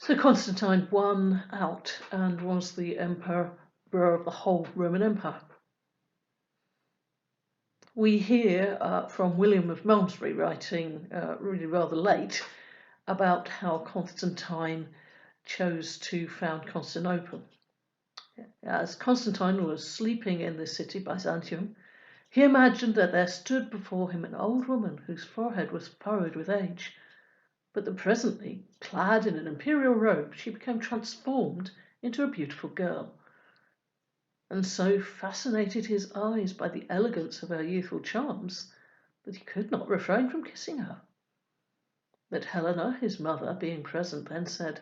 So Constantine won out and was the emperor of the whole Roman Empire. We hear from William of Malmesbury, writing really rather late, about how Constantine chose to found Constantinople. As Constantine was sleeping in the city, Byzantium, he imagined that there stood before him an old woman whose forehead was furrowed with age, but that presently, clad in an imperial robe, she became transformed into a beautiful girl, and so fascinated his eyes by the elegance of her youthful charms that he could not refrain from kissing her. That Helena, his mother, being present, then said,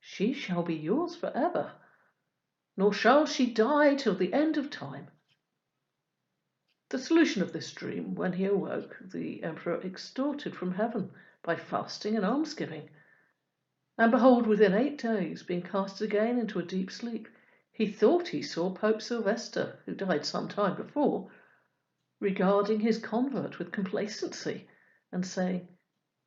"She shall be yours forever, nor shall she die till the end of time." The solution of this dream, when he awoke, the emperor extorted from heaven by fasting and almsgiving. And behold, within 8 days, being cast again into a deep sleep, he thought he saw Pope Sylvester, who died some time before, regarding his convert with complacency and saying,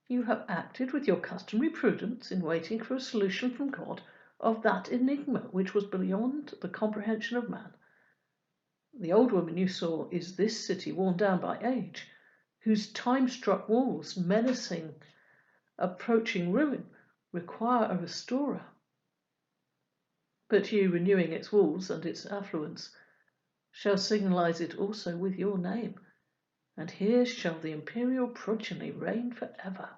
"You have acted with your customary prudence in waiting for a solution from God of that enigma which was beyond the comprehension of man. The old woman you saw is this city worn down by age, whose time-struck walls, menacing approaching ruin, require a restorer. But you, renewing its walls and its affluence, shall signalize it also with your name, and here shall the imperial progeny reign forever."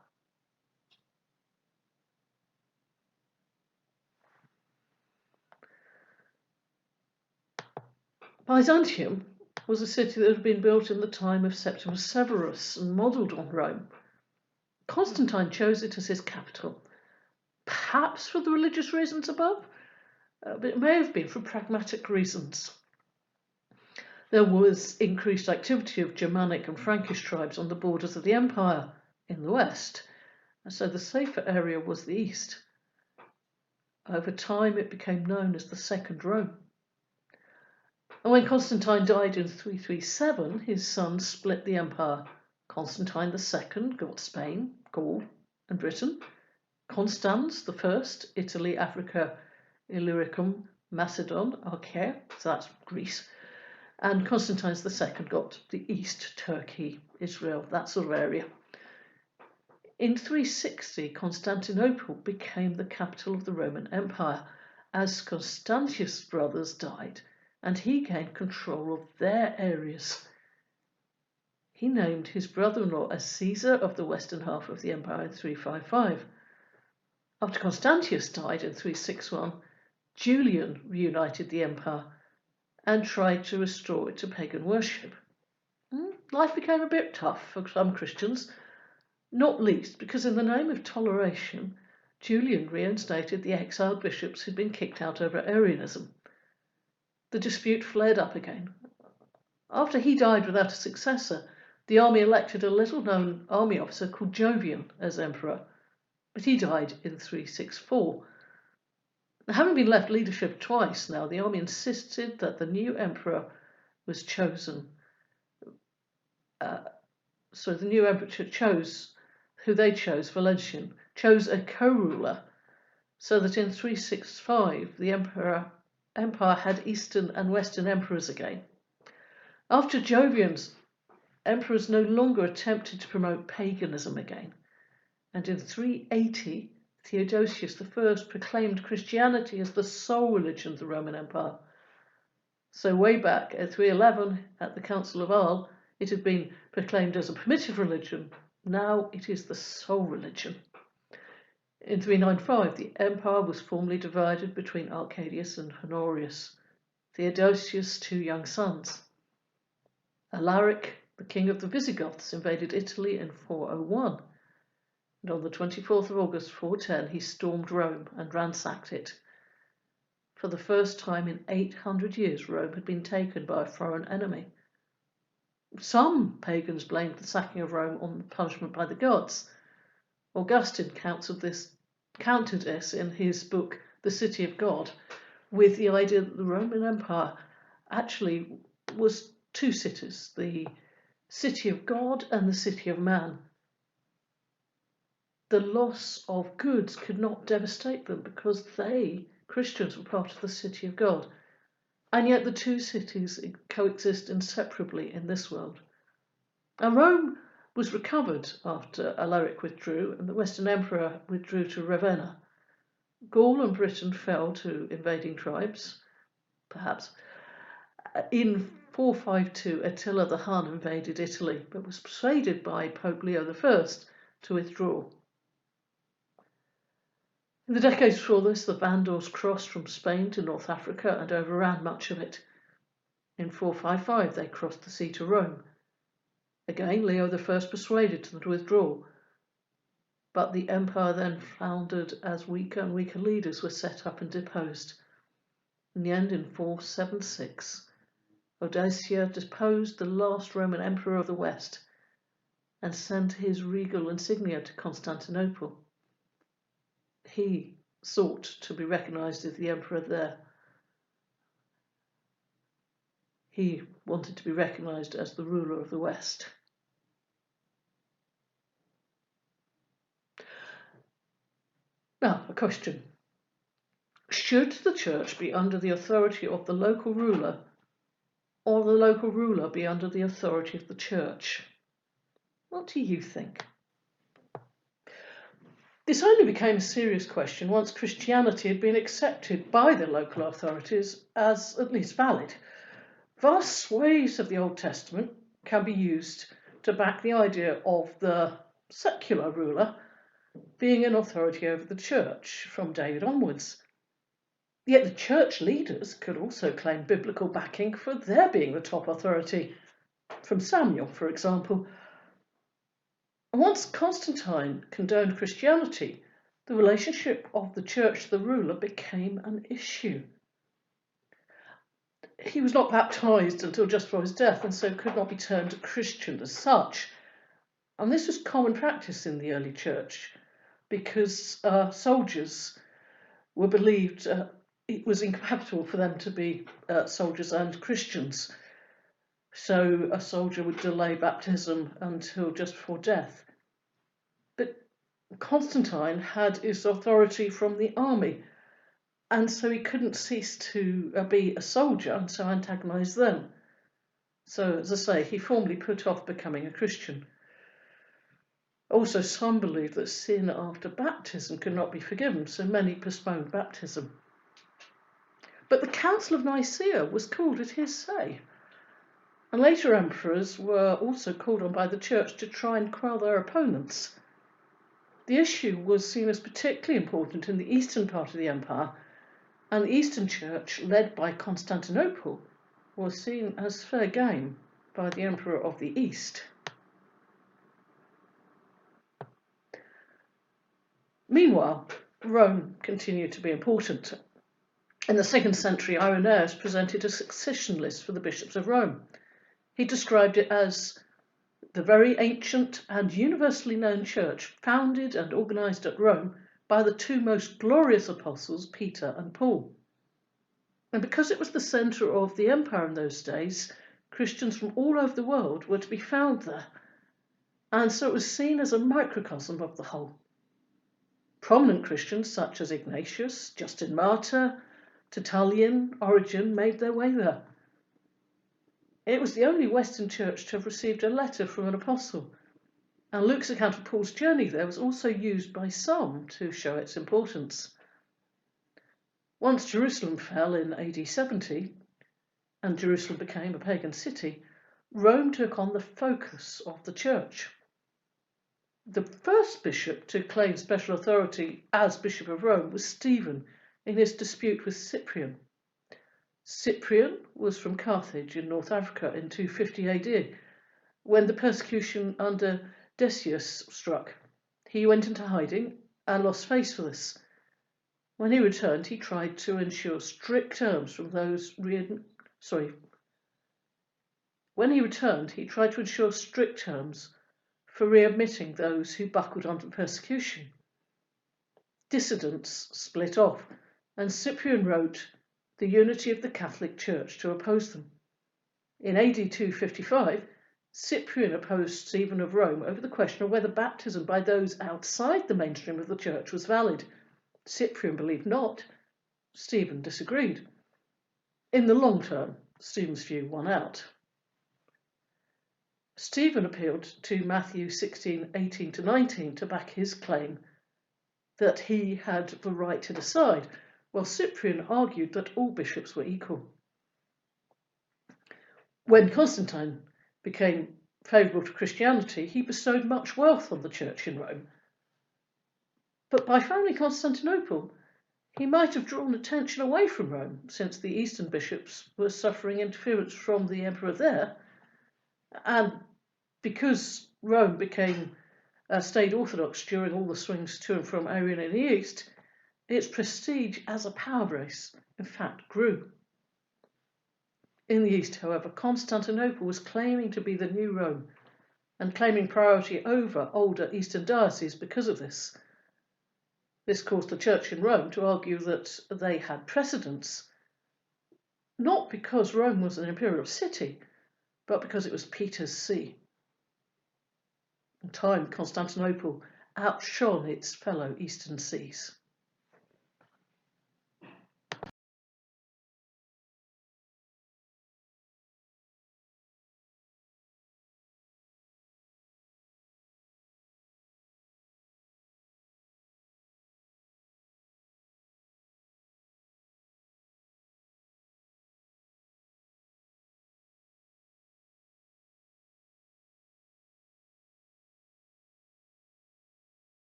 Byzantium was a city that had been built in the time of Septimus Severus and modelled on Rome. Constantine chose it as his capital, perhaps for the religious reasons above, but it may have been for pragmatic reasons. There was increased activity of Germanic and Frankish tribes on the borders of the empire in the west, and so the safer area was the east. Over time, it became known as the Second Rome. And when Constantine died in 337, his sons split the empire. Constantine II got Spain, Gaul, and Britain. Constans I, Italy, Africa, Illyricum, Macedon, Achaea, so that's Greece. And Constantine II got the east, Turkey, Israel, that sort of area. In 360, Constantinople became the capital of the Roman Empire, as Constantius' brothers died, and he gained control of their areas. He named his brother-in-law as Caesar of the western half of the empire in 355. After Constantius died in 361, Julian reunited the empire and tried to restore it to pagan worship. Life became a bit tough for some Christians, not least because in the name of toleration, Julian reinstated the exiled bishops who'd been kicked out over Arianism. The dispute flared up again. After he died without a successor, the army elected a little-known army officer called Jovian as emperor, but he died in 364. Having been left leadership twice now, the army insisted that the new emperor was chosen. The new emperor chose, who they chose, Valentian, chose a co-ruler, so that in 365 the empire had eastern and western emperors again. After Jovian's, emperors no longer attempted to promote paganism again, and in 380 Theodosius I proclaimed Christianity as the sole religion of the Roman Empire. So way back at 311 at the Council of Arles, it had been proclaimed as a primitive religion. Now it is the sole religion. In 395, the empire was formally divided between Arcadius and Honorius, Theodosius' 2 young sons. Alaric, the king of the Visigoths, invaded Italy in 401, and on the 24th of August 410 he stormed Rome and ransacked it. For the first time in 800 years, Rome had been taken by a foreign enemy. Some pagans blamed the sacking of Rome on punishment by the gods. Augustine countered this in his book, The City of God, with the idea that the Roman Empire actually was 2 cities, the city of God and the city of man. the loss of goods could not devastate them because they, Christians, were part of the city of God. And yet the two cities coexist inseparably in this world. And Rome was recovered after Alaric withdrew and the Western Emperor withdrew to Ravenna. Gaul and Britain fell to invading tribes, perhaps. In 452, Attila the Hun invaded Italy, but was persuaded by Pope Leo I to withdraw. In the decades before this, the Vandals crossed from Spain to North Africa and overran much of it. In 455, they crossed the sea to Rome. Again, Leo I persuaded them to withdraw, but the empire then floundered as weaker and weaker leaders were set up and deposed. In the end, in 476, Odoacer deposed the last Roman emperor of the West and sent his regal insignia to Constantinople. He sought to be recognized as the emperor there. He wanted to be recognized as the ruler of the West. Now, a question. Should the church be under the authority of the local ruler, or the local ruler be under the authority of the church? What do you think? This only became a serious question once Christianity had been accepted by the local authorities as at least valid. Vast swathes of the Old Testament can be used to back the idea of the secular ruler being an authority over the church from David onwards. Yet the church leaders could also claim biblical backing for their being the top authority, from Samuel, for example. Once Constantine condoned Christianity, the relationship of the church to the ruler became an issue. He was not baptized until just before his death, and so could not be termed a Christian as such. And this was common practice in the early church, because soldiers were believed it was incompatible for them to be soldiers and Christians. So a soldier would delay baptism until just before death. But Constantine had his authority from the army, and so he couldn't cease to be a soldier and so antagonize them. So, as I say, he formally put off becoming a Christian. Also, some believed that sin after baptism could not be forgiven, so many postponed baptism. But the Council of Nicaea was called at his say. And later emperors were also called on by the church to try and quell their opponents. The issue was seen as particularly important in the eastern part of the empire, and the Eastern Church, led by Constantinople, was seen as fair game by the Emperor of the East. Meanwhile, Rome continued to be important. In the 2nd century, Irenaeus presented a succession list for the bishops of Rome. He described it as the very ancient and universally known church founded and organized at Rome by the two most glorious apostles, Peter and Paul. And because it was the center of the empire in those days, Christians from all over the world were to be found there. And so it was seen as a microcosm of the whole. Prominent Christians such as Ignatius, Justin Martyr, Tertullian, Origen made their way there. It was the only Western church to have received a letter from an apostle, and Luke's account of Paul's journey there was also used by some to show its importance. Once Jerusalem fell in AD 70, and Jerusalem became a pagan city, Rome took on the focus of the church. The first bishop to claim special authority as Bishop of Rome was Stephen in his dispute with Cyprian. Cyprian was from Carthage in North Africa in 250 AD, when the persecution under Decius struck. He went into hiding and lost face for this. When he returned, he tried to ensure strict terms from those for readmitting those who buckled under persecution. Dissidents split off, and Cyprian wrote the unity of the Catholic Church to oppose them. In AD 255, Cyprian opposed Stephen of Rome over the question of whether baptism by those outside the mainstream of the church was valid. Cyprian believed not. Stephen disagreed. In the long term, Stephen's view won out. Stephen appealed to Matthew 16:18-19 to back his claim that he had the right to decide, while Cyprian argued that all bishops were equal. When Constantine became favourable to Christianity, he bestowed much wealth on the church in Rome. But by founding Constantinople, he might have drawn attention away from Rome, since the Eastern bishops were suffering interference from the emperor there. And because Rome stayed orthodox during all the swings to and from Arian in the East, its prestige as a power base, in fact, grew. In the East, however, Constantinople was claiming to be the new Rome and claiming priority over older Eastern dioceses because of this. This caused the Church in Rome to argue that they had precedence, not because Rome was an imperial city, but because it was Peter's see. In time, Constantinople outshone its fellow Eastern sees.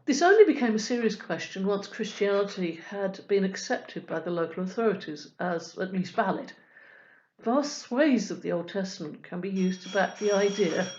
This only became a serious question once Christianity had been accepted by the local authorities as at least valid. Vast swathes of the Old Testament can be used to back the idea